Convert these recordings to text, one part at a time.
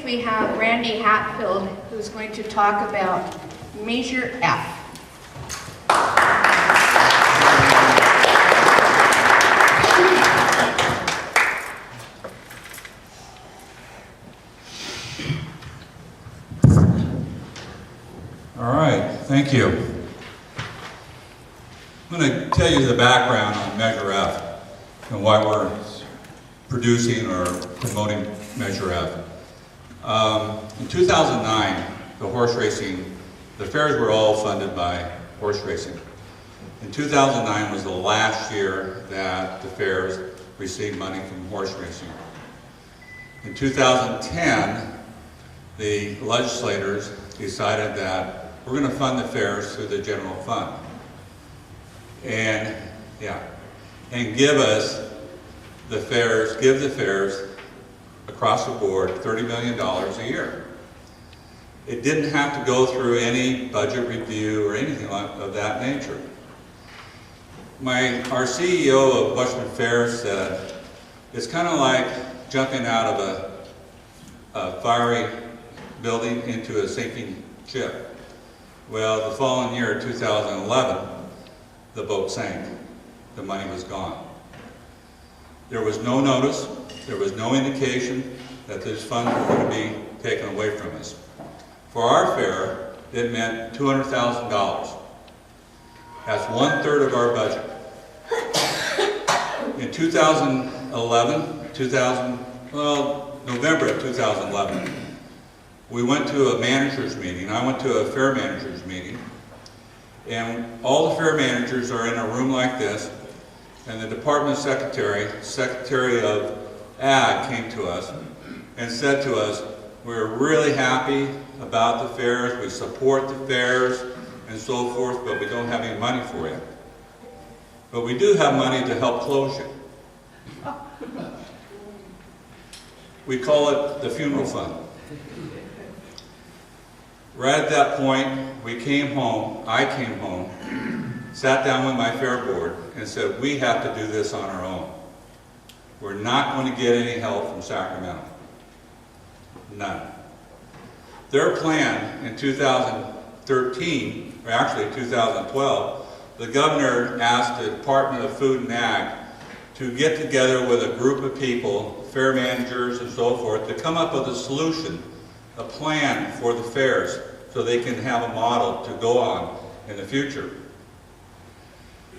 we have Randy Hatfield, who's going to talk about Measure F. All right, thank you. I'm going to tell you the background on Measure F and why we're producing or promoting Measure F. In 2009, the horse racing, the fairs were all funded by horse racing. In 2009 was the last year that the fairs received money from horse racing. In 2010, the legislators decided that we're going to fund the fairs through the general fund. And give the fairs across the board $30 million a year. It didn't have to go through any budget review or anything of that nature. Our CEO of Bushman Fairs said, it's kind of like jumping out of a fiery building into a sinking ship. Well, the following year, 2011, the boat sank. The money was gone. There was no notice, there was no indication that these funds were going to be taken away from us. For our fair, it meant $200,000. That's 1/3 of our budget. In 2011, November of 2011, we went to a manager's meeting. I went to a fair manager's meeting, and all the fair managers are in a room like this, and the department secretary of Ag came to us and said to us, we're really happy about the fairs, we support the fairs and so forth, but we don't have any money for you. But we do have money to help close you. We call it the funeral fund. Right at that point, I came home, sat down with my fair board and said, we have to do this on our own. We're not going to get any help from Sacramento. None. Their plan in 2013, or actually 2012, the governor asked the Department of Food and Ag to get together with a group of people, fair managers and so forth, to come up with a solution, a plan for the fairs so they can have a model to go on in the future.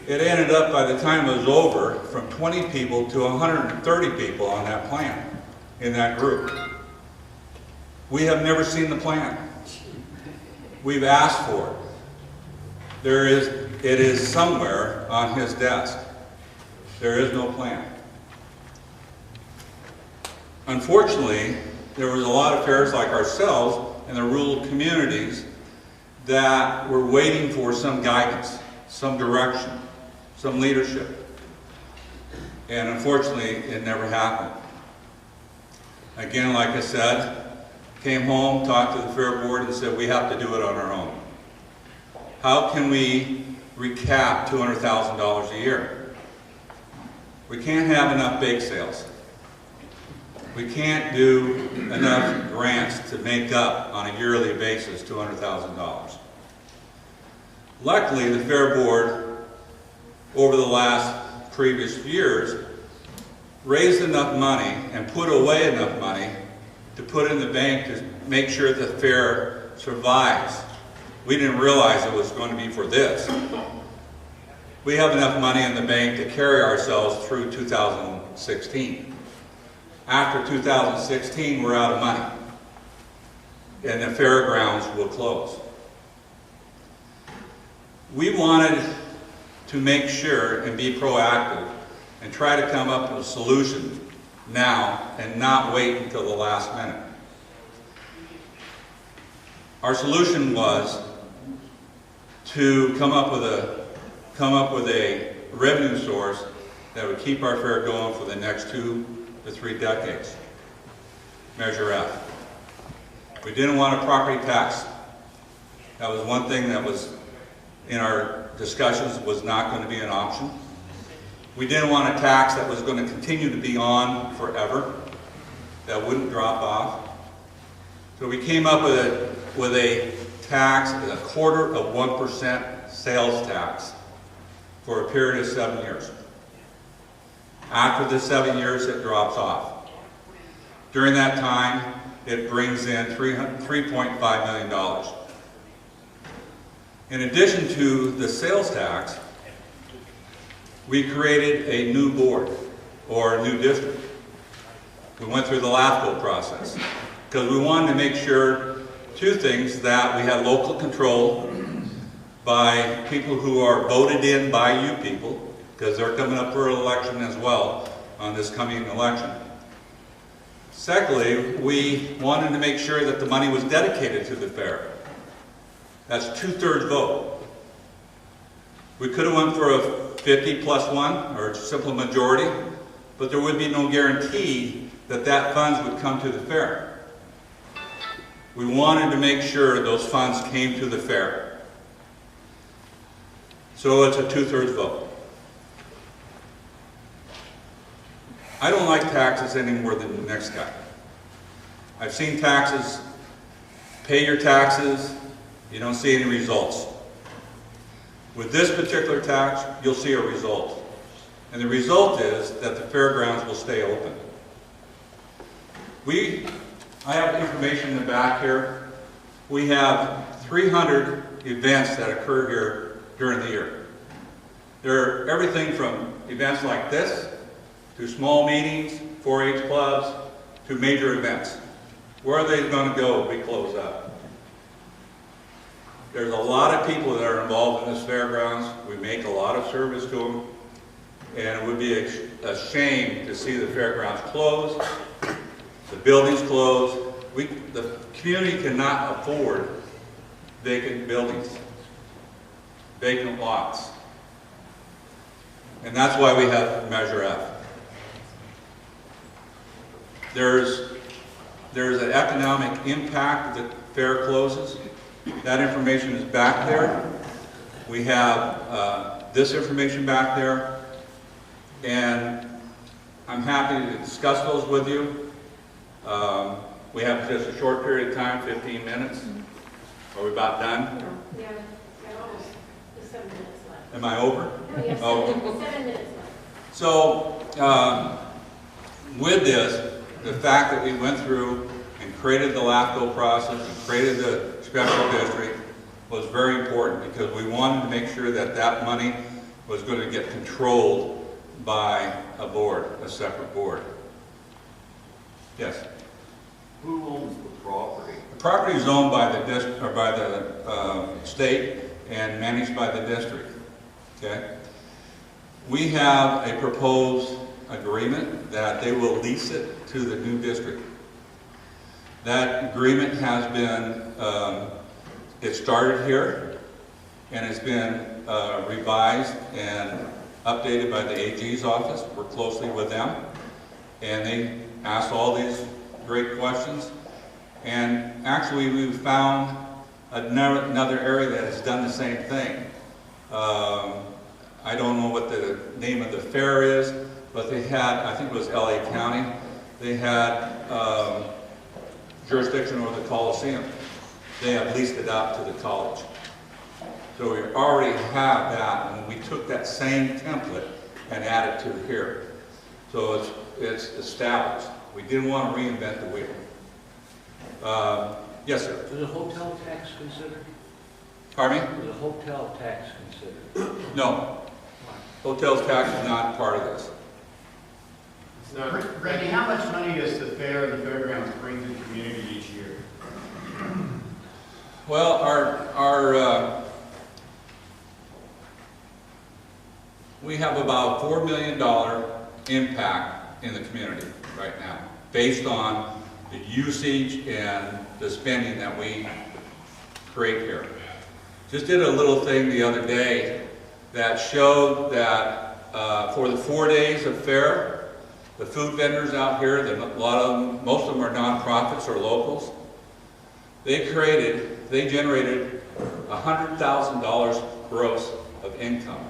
It ended up, by the time it was over, from 20 people to 130 people on that plan, in that group. We have never seen the plan. We've asked for it. It is somewhere on his desk. There is no plan. Unfortunately, there was a lot of fairs like ourselves in the rural communities that were waiting for some guidance, some direction, some leadership. And unfortunately, it never happened. Again, like I said, came home, talked to the fair board and said we have to do it on our own. How can we recap $200,000 a year? We can't have enough bake sales. We can't do enough grants to make up on a yearly basis $200,000. Luckily, the fair board, over the previous years, raised enough money and put away enough money to put in the bank to make sure the fair survives. We didn't realize it was going to be for this. We have enough money in the bank to carry ourselves through 2016. After 2016, we're out of money, and the fairgrounds will close. We wanted to make sure and be proactive and try to come up with a solution now and not wait until the last minute. Our solution was to come up with a revenue source that would keep our fair going for the next 2 to 3 decades. Measure F. We didn't want a property tax. That was one thing that was in our discussions, was not going to be an option. We didn't want a tax that was going to continue to be on forever, that wouldn't drop off. So we came up with a tax, a 0.25% sales tax for a period of 7 years. After the 7 years, it drops off. During that time, it brings in $3.5 million. In addition to the sales tax, we created a new board, or a new district. We went through the LAFCO process, because we wanted to make sure two things: that we had local control by people who are voted in by you people, because they're coming up for an election as well on this coming election. Secondly, we wanted to make sure that the money was dedicated to the fair. That's 2/3 vote. We could have went for a 50+1, or a simple majority, but there would be no guarantee that that funds would come to the fair. We wanted to make sure those funds came to the fair. So it's a 2/3 vote. I don't like taxes any more than the next guy. I've seen taxes, pay your taxes, you don't see any results. With this particular tax, you'll see a result. And the result is that the fairgrounds will stay open. I have information in the back here. We have 300 events that occur here during the year. They're everything from events like this, to small meetings, 4-H clubs, to major events. Where are they going to go if we close up? There's a lot of people that are involved in this fairgrounds. We make a lot of service to them. And it would be a shame to see the fairgrounds closed, the buildings closed. The community cannot afford vacant buildings, vacant lots. And that's why we have Measure F. There's an economic impact that the fair closes. That information is back there. We have this information back there. And I'm happy to discuss those with you. We have just a short period of time, 15 minutes. Are we about done? Yeah, almost. Just 7 minutes left. Am I over? No, you have Oh. 7 minutes left. So, with this, the fact that we went through and created the LAFCO process and created the special district was very important, because we wanted to make sure that that money was going to get controlled by a board, a separate board. Yes? Who owns the property? The property is owned by the district, or by the state, and managed by the district. Okay? We have a proposed agreement that they will lease it to the new district. That agreement has been, it started here, and it's been revised and updated by the AG's office. We're closely with them, and they asked all these great questions. And actually, we've found another area that has done the same thing. I don't know what the name of the fair is, but they had, I think it was LA County, they had jurisdiction over the Coliseum. They have leased it out to the college. So we already have that, and we took that same template and added to here. So it's established. We didn't want to reinvent the wheel. Yes, sir. Is a hotel tax considered? Pardon me? Is a hotel tax considered? No. Hotels tax is not part of this. Randy, how much money does the fair and the fairgrounds bring to the community each year? Well, we have about $4 million impact in the community right now, based on the usage and the spending that we create here. Just did a little thing the other day that showed that for the 4 days of fair, the food vendors out here, a lot of them, most of them are nonprofits or locals, they generated $100,000 gross of income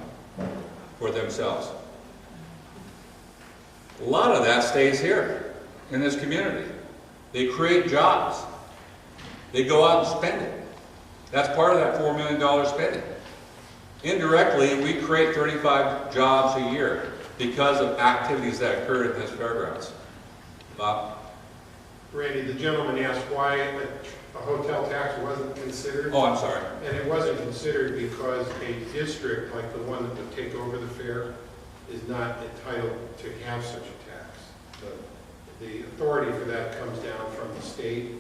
for themselves. A lot of that stays here in this community. They create jobs. They go out and spend it. That's part of that $4 million spending. Indirectly, we create 35 jobs a year because of activities that occur at this fairgrounds. Bob? Randy, the gentleman asked why a hotel tax wasn't considered. Oh, I'm sorry. And it wasn't considered because a district like the one that would take over the fair is not entitled to have such a tax. The authority for that comes down from the state,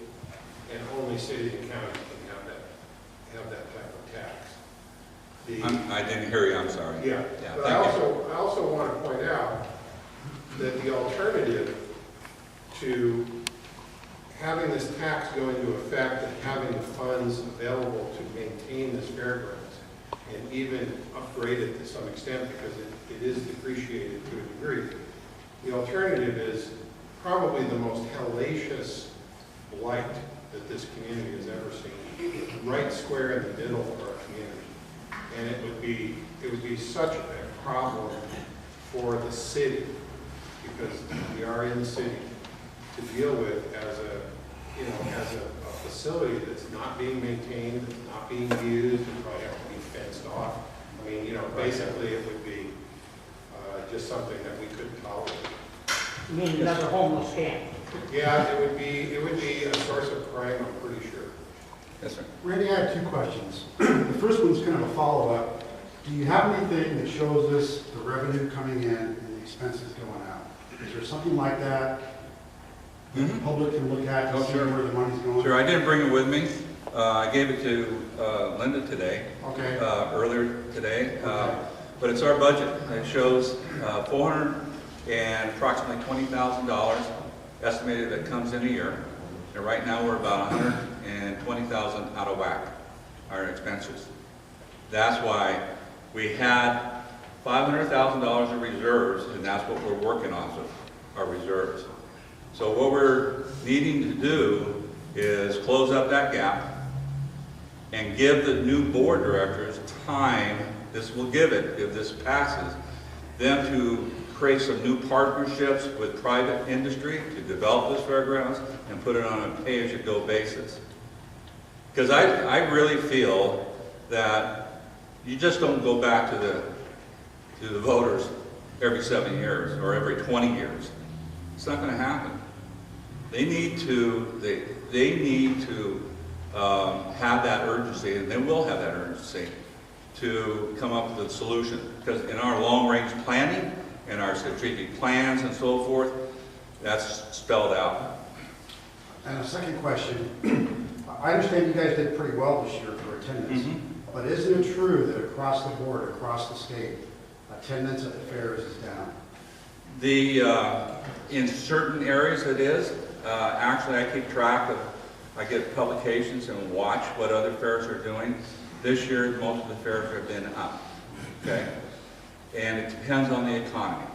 and only cities and counties can have that type of tax. I didn't hear you, I'm sorry. Yeah, Yeah, but thank you. I also want to point out that the alternative to having this tax go into effect and having the funds available to maintain this fairgrounds and even upgrade it to some extent because it is depreciated to a degree, the alternative is probably the most hellacious blight that this community has ever seen, right square in the middle of our community. And it would be such a problem for the city, because we are in the city, to deal with as a facility that's not being maintained, that's not being used, and probably have to be fenced off. I mean, basically it would be just something that we couldn't tolerate. You mean another homeless camp? Yeah, it would be a source of crime, I'm pretty sure. Yes, sir. Randy, I have two questions. The first one's kind of a follow-up. Do you have anything that shows us the revenue coming in and the expenses going out? Is there something like that the public can look at to see sure. where the money's going? Sure, I didn't bring it with me. I gave it to Linda today, Okay. earlier today. Okay. But it's our budget. It shows $400 and approximately $20,000 estimated that comes in a year. And right now we're about $120,000 out of whack, our expenses. That's why we had $500,000 of reserves, and that's what we're working off of, our reserves. So what we're needing to do is close up that gap and give the new board directors time, this will give it, if this passes, them to create some new partnerships with private industry to develop this fairgrounds and put it on a pay-as-you-go basis. Because I really feel that you just don't go back to the voters every 7 years or every 20 years. It's not going to happen. They need to have that urgency, and they will have that urgency to come up with a solution. Because in our long-range planning and our strategic plans and so forth, that's spelled out. And a second question. I understand you guys did pretty well this year for attendance, but isn't it true that across the board, across the state, attendance at the fairs is down? In certain areas it is. Actually, I keep track of, I get publications and watch what other fairs are doing. This year, most of the fairs have been up, okay? And it depends on the economy.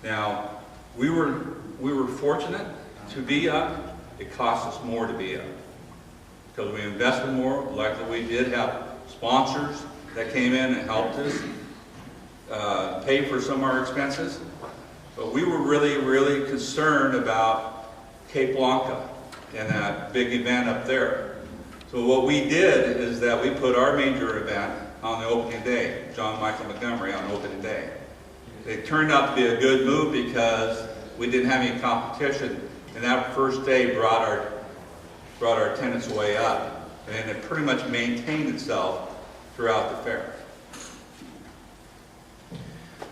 Now, we were fortunate to be up. It cost us more to be up because we invested more. Likely, we did have sponsors that came in and helped us pay for some of our expenses. But we were really, really concerned about Cape Blanca and that big event up there. So what we did is that we put our major event on the opening day, John Michael Montgomery on opening day. It turned out to be a good move because we didn't have any competition, and that first day brought our attendance way up, and it pretty much maintained itself throughout the fair.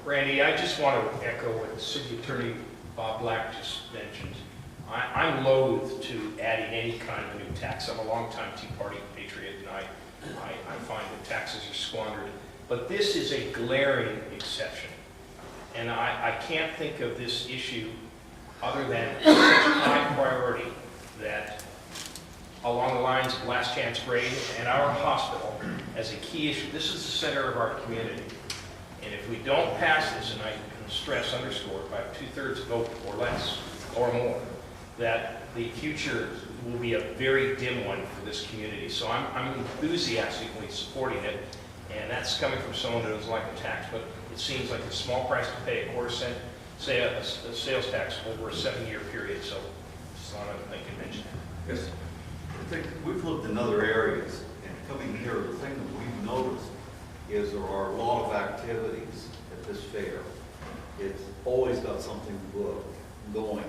Randy, I just want to echo what City Attorney Bob Black just mentioned. I'm loath to adding any kind of new tax. I'm a longtime Tea Party patriot, and I find that taxes are squandered. But this is a glaring exception. And I can't think of this issue other than such high priority that along the lines of last chance grade and our hospital as a key issue. This is the center of our community. And if we don't pass this, and I can stress, underscore, by a 2/3 vote or less or more, that the future will be a very dim one for this community. So I'm enthusiastically supporting it, and that's coming from someone who doesn't like a tax, but it seems like a small price to pay, a quarter cent, say a sales tax over a 7-year period. So just thought I would make a mention. Yes. think we've lived in other areas, and coming here, the thing that we've noticed is there are a lot of activities at this fair. It's always got something going.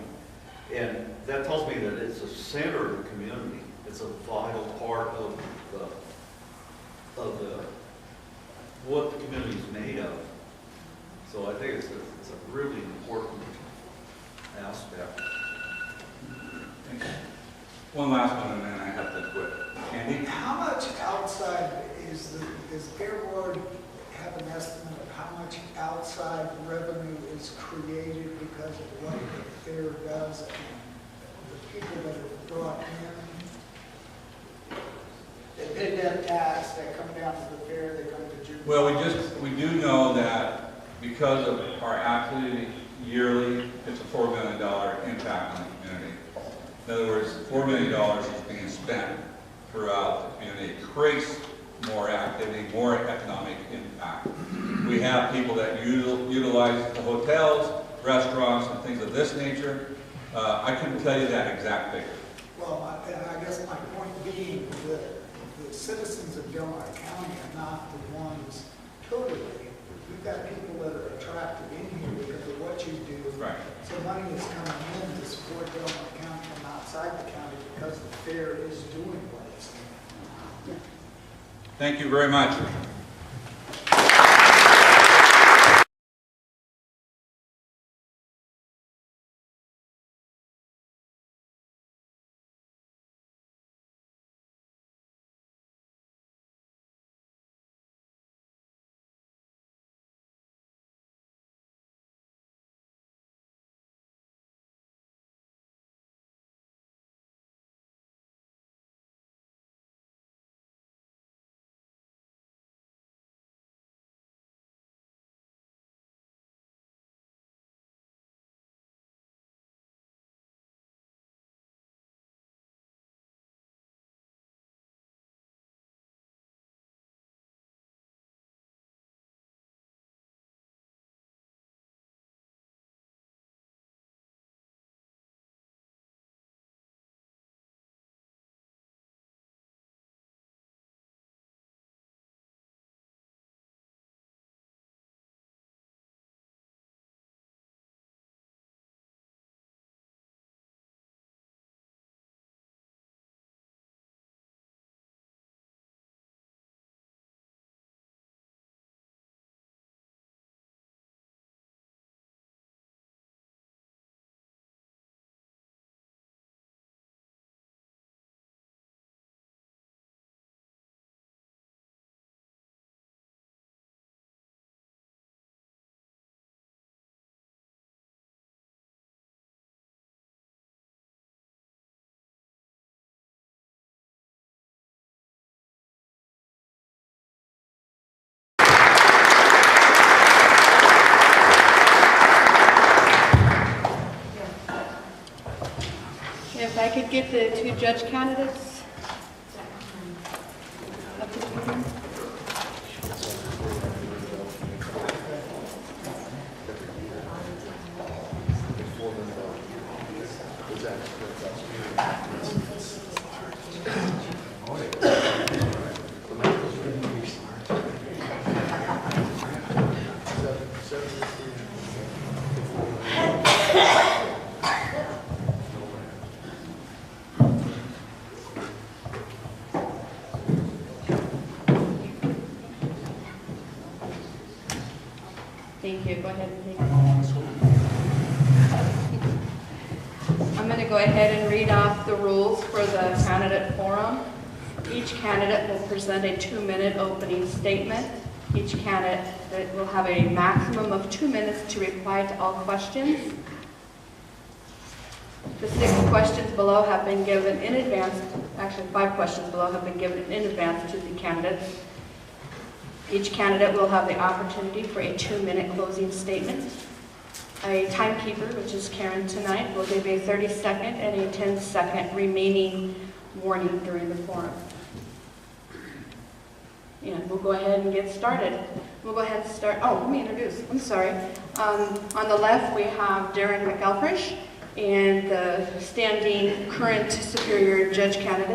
And that tells me that it's a center of the community. It's a vital part of what the community is made of. So I think it's a really important aspect. One last one, and then I have to quit. Andy? How much outside does Fair Board have an estimate of how much outside revenue is created because of what the fair does and the people that are brought in? They pay that tax, they come down to the fair, they come to June. Well, we do know that because of our absolutely yearly, it's a $4 million impact on the community. In other words, $4 million is being spent throughout the community. It creates more activity, more economic impact. We have people that utilize the hotels, restaurants, and things of this nature. I couldn't tell you that exact figure. Well, I guess my point being that the citizens of Del Mar County are not the ones totally. We've got people that are attracted in here because of what you do. Right. So money is coming in to support Del Mar County from outside the county because the fair is doing what it's doing. Thank you very much. If I could get the two judge candidates up to the podium. Thank you. Go ahead and take it. I'm going to go ahead and read off the rules for the candidate forum. Each candidate will present a 2-minute opening statement. Each candidate will have a maximum of 2 minutes to reply to all questions. The 6 questions below have been given in advance. Actually, 5 questions below have been given in advance to the candidates. Each candidate will have the opportunity for a 2-minute closing statement. A timekeeper, which is Karen tonight, will give a 30-second and a 10-second remaining warning during the forum. And we'll go ahead and get started. We'll go ahead and start. Oh, let me introduce. I'm sorry. On the left, we have Darren McElfresh, and the standing current Superior Judge candidate,